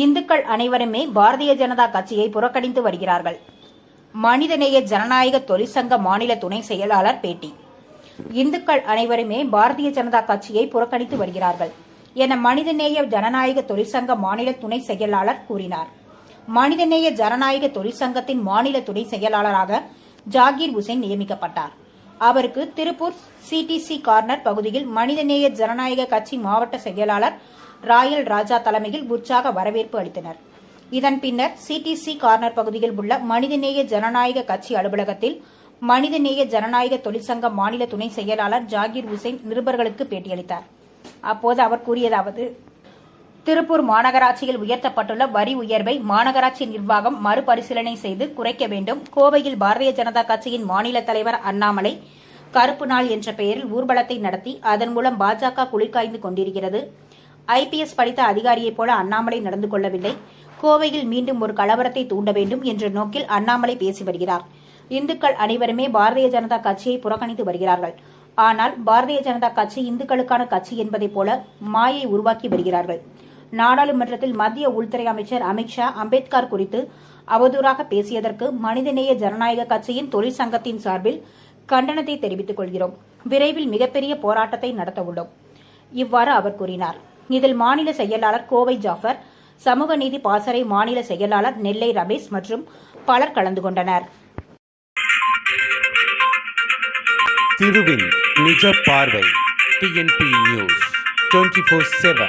இந்துக்கள் அனைவருமே பாரதிய ஜனதா கட்சியை புறக்கணித்து வருகிறார்கள். மனிதநேய ஜனநாயக தொழிற்சங்க மாநில துணை செயலாளர் பேட்டி. இந்துக்கள் அனைவருமே பாரதிய ஜனதா கட்சியை புறக்கணித்து வருகிறார்கள் என மனிதநேய ஜனநாயக தொழிற்சங்க மாநில துணை செயலாளர் கூறினார். மனிதநேய ஜனநாயக தொழிற்சங்கத்தின் மாநில துணை செயலாளராக ஜாகீர் உசேன் நியமிக்கப்பட்டார். அவருக்கு திருப்பூர் சிடிசி கார்னர் பகுதியில் மனிதநேய ஜனநாயக கட்சி மாவட்ட செயலாளர் ராயல் ராஜா தலைமையில் உற்சாக வரவேற்பு அளித்தனர். இதன் பின்னர் சிடிசி கார்னர் பகுதியில் உள்ள மனிதநேய ஜனநாயக கட்சி அலுவலகத்தில் மனிதநேய ஜனநாயக தொழிற்சங்க மாநில துணை செயலாளர் ஜாகீர் உசேன் நிருபர்களுக்கு பேட்டியளித்தார். அப்போது அவர் கூறியதாவது: திருப்பூர் மாநகராட்சியில் உயர்த்தப்பட்டுள்ள வரி உயர்வை மாநகராட்சி நிர்வாகம் மறுபரிசீலனை செய்து குறைக்க வேண்டும். கோவையில் பாரதிய ஜனதா கட்சியின் மாநில தலைவர் அண்ணாமலை கருப்பு நாள் என்ற பெயரில் ஊர்வலத்தை நடத்தி அதன் மூலம் பாஜக குளிர்காய்ந்து கொண்டிருக்கிறது. IPS படித்த அதிகாரியைப் போல அண்ணாமலை நடந்து கொள்ளவில்லை. கோவையில் மீண்டும் ஒரு கலவரத்தை தூண்ட வேண்டும் என்ற நோக்கில் அண்ணாமலை பேசி வருகிறார். இந்துக்கள் அனைவருமே பாரதிய ஜனதா கட்சியை புறக்கணித்து வருகிறார்கள். ஆனால் பாரதிய ஜனதா கட்சி இந்துக்களுக்கான கட்சி என்பதைப் போல மாயை உருவாக்கி வருகிறார்கள். நாடாளுமன்றத்தில் மத்திய உள்துறை அமைச்சர் அமித்ஷா அம்பேத்கர் குறித்து அவதூறாக பேசியதற்கு மனிதநேய ஜனநாயக கட்சியின் தொழிற்சங்கத்தின் சார்பில் கண்டனத்தை தெரிவித்துக் கொள்கிறோம். விரைவில் மிகப்பெரிய போராட்டத்தை நடத்த உள்ளோம். இவ்வாறு அவர் கூறினார். இதில் மாநில செயலாளர் கோவை ஜாஃபர், சமூக நீதி பாசறை மாநில செயலாளர் நெல்லை ரமேஷ் மற்றும் பலர் கலந்து கொண்டனர். திருவின் நிஜ பார்வை TNP நியூஸ் 24/7